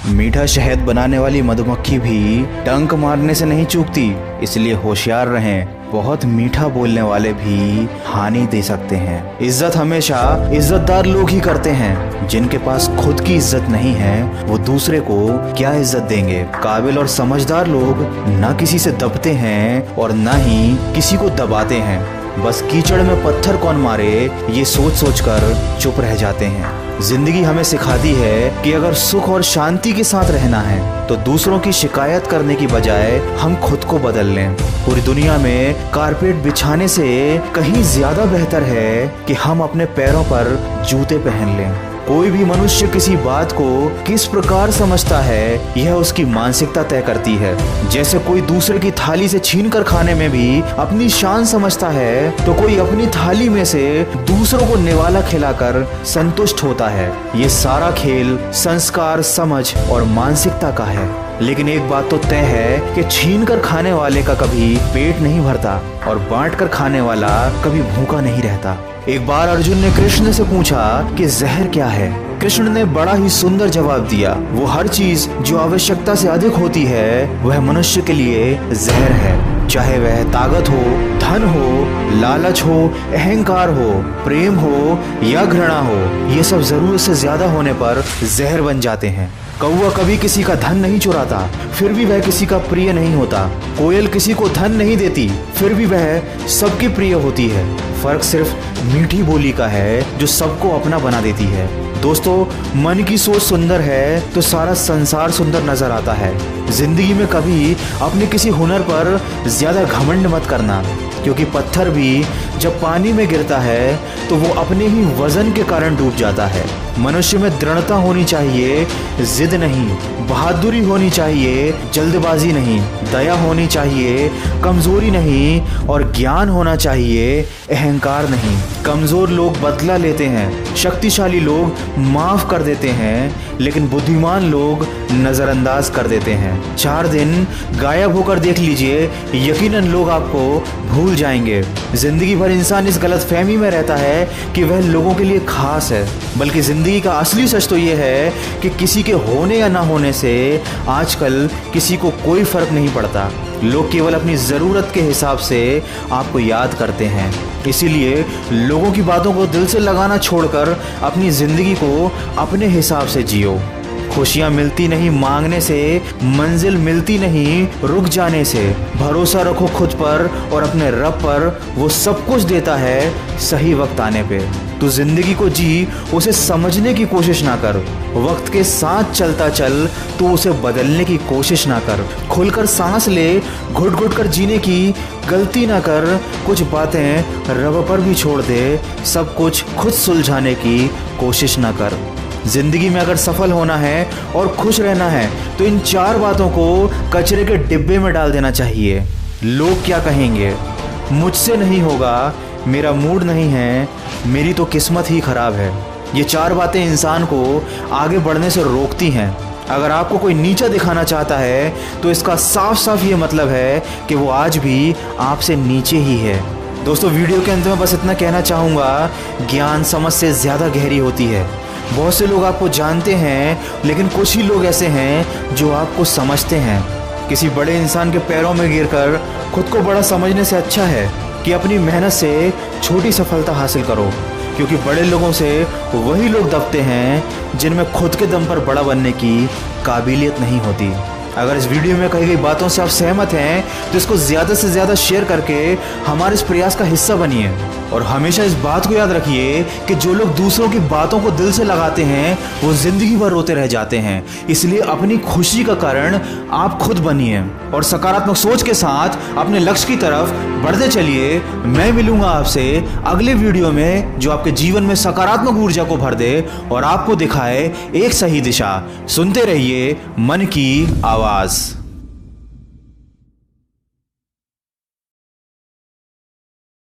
मीठा शहद बनाने वाली मधुमक्खी भी डंक मारने से नहीं चूकती, इसलिए होशियार रहें। बहुत मीठा बोलने वाले भी हानि दे सकते हैं। इज्जत हमेशा इज्जतदार लोग ही करते हैं। जिनके पास खुद की इज्जत नहीं है वो दूसरे को क्या इज्जत देंगे। काबिल और समझदार लोग ना किसी से दबते हैं और ना ही किसी को दबाते हैं। बस कीचड़ में पत्थर कौन मारे ये सोच सोच कर चुप रह जाते हैं। जिंदगी हमें सिखाती है कि अगर सुख और शांति के साथ रहना है तो दूसरों की शिकायत करने की बजाय हम खुद को बदल लें। पूरी दुनिया में कारपेट बिछाने से कहीं ज्यादा बेहतर है कि हम अपने पैरों पर जूते पहन लें। कोई भी मनुष्य किसी बात को किस प्रकार समझता है यह उसकी मानसिकता तय करती है। जैसे कोई दूसरे की थाली से छीन कर खाने में भी अपनी शान समझता है तो कोई अपनी थाली में से दूसरों को निवाला खिलाकर संतुष्ट होता है। ये सारा खेल संस्कार, समझ और मानसिकता का है। लेकिन एक बात तो तय है कि छीन कर खाने वाले का कभी पेट नहीं भरता और बांट कर खाने वाला कभी भूखा नहीं रहता। एक बार अर्जुन ने कृष्ण से पूछा कि जहर क्या है। कृष्ण ने बड़ा ही सुंदर जवाब दिया, वो हर चीज जो आवश्यकता से अधिक होती है वह मनुष्य के लिए जहर है। चाहे वह ताकत हो, धन हो, लालच हो, अहंकार हो, प्रेम हो या घृणा हो, ये सब जरूरत से ज्यादा होने पर जहर बन जाते हैं। कौवा कभी किसी का धन नहीं चुराता, फिर भी वह किसी का प्रिय नहीं होता। कोयल किसी को धन नहीं देती, फिर भी वह सबकी प्रिय होती है। फर्क सिर्फ मीठी बोली का है जो सबको अपना बना देती है। दोस्तों, मन की सोच सुंदर है तो सारा संसार सुंदर नजर आता है। जिंदगी में कभी अपने किसी हुनर पर ज्यादा घमंड मत करना, क्योंकि पत्थर भी जब पानी में गिरता है तो वो अपने ही वजन के कारण डूब जाता है। मनुष्य में दृढ़ता होनी चाहिए, जिद नहीं। बहादुरी होनी चाहिए, जल्दबाजी नहीं। दया होनी चाहिए, कमजोरी नहीं। और ज्ञान होना चाहिए, अहंकार नहीं। कमजोर लोग बदला लेते हैं, शक्तिशाली लोग माफ कर देते हैं, लेकिन बुद्धिमान लोग नजरअंदाज कर देते हैं। 4 दिन गायब होकर देख लीजिए, यकीनन लोग आपको भूल जाएंगे। जिंदगी भर इंसान इस गलतफहमी में रहता है कि वह लोगों के लिए खास है, बल्कि जिंदगी का असली सच तो ये है कि किसी के होने या ना होने से आजकल किसी को कोई फर्क नहीं पड़ता। लोग केवल अपनी ज़रूरत के हिसाब से आपको याद करते हैं। इसीलिए लोगों की बातों को दिल से लगाना छोड़कर अपनी ज़िंदगी को अपने हिसाब से जियो। खुशियाँ मिलती नहीं मांगने से, मंजिल मिलती नहीं रुक जाने से। भरोसा रखो खुद पर और अपने रब पर, वो सब कुछ देता है सही वक्त आने पे। तू जिंदगी को जी, उसे समझने की कोशिश ना कर। वक्त के साथ चलता चल, तू उसे बदलने की कोशिश ना कर। खुलकर सांस ले, घुट घुट कर जीने की गलती ना कर। कुछ बातें रब पर भी छोड़ दे, सब कुछ खुद सुलझाने की कोशिश ना कर। जिंदगी में अगर सफल होना है और खुश रहना है तो इन 4 बातों को कचरे के डिब्बे में डाल देना चाहिए। लोग क्या कहेंगे, मुझसे नहीं होगा, मेरा मूड नहीं है, मेरी तो किस्मत ही खराब है। ये 4 बातें इंसान को आगे बढ़ने से रोकती हैं। अगर आपको कोई नीचा दिखाना चाहता है तो इसका साफ साफ ये मतलब है कि वो आज भी आपसे नीचे ही है। दोस्तों, वीडियो के अंत में बस इतना कहना चाहूँगा, ज्ञान समझ से ज़्यादा गहरी होती है। बहुत से लोग आपको जानते हैं, लेकिन कुछ ही लोग ऐसे हैं जो आपको समझते हैं। किसी बड़े इंसान के पैरों में गिरकर खुद को बड़ा समझने से अच्छा है कि अपनी मेहनत से छोटी सफलता हासिल करो, क्योंकि बड़े लोगों से वही लोग दबते हैं जिनमें खुद के दम पर बड़ा बनने की काबिलियत नहीं होती। अगर इस वीडियो में कही गई बातों से आप सहमत हैं तो इसको ज़्यादा से ज़्यादा शेयर करके हमारे इस प्रयास का हिस्सा बनिए। और हमेशा इस बात को याद रखिए कि जो लोग दूसरों की बातों को दिल से लगाते हैं वो ज़िंदगी भर रोते रह जाते हैं। इसलिए अपनी खुशी का कारण आप खुद बनिए और सकारात्मक सोच के साथ अपने लक्ष्य की तरफ बढ़ते चलिए। मैं मिलूंगा आपसे अगले वीडियो में जो आपके जीवन में सकारात्मक ऊर्जा को भर दे और आपको दिखाए एक सही दिशा। सुनते रहिए मन की आवाज़।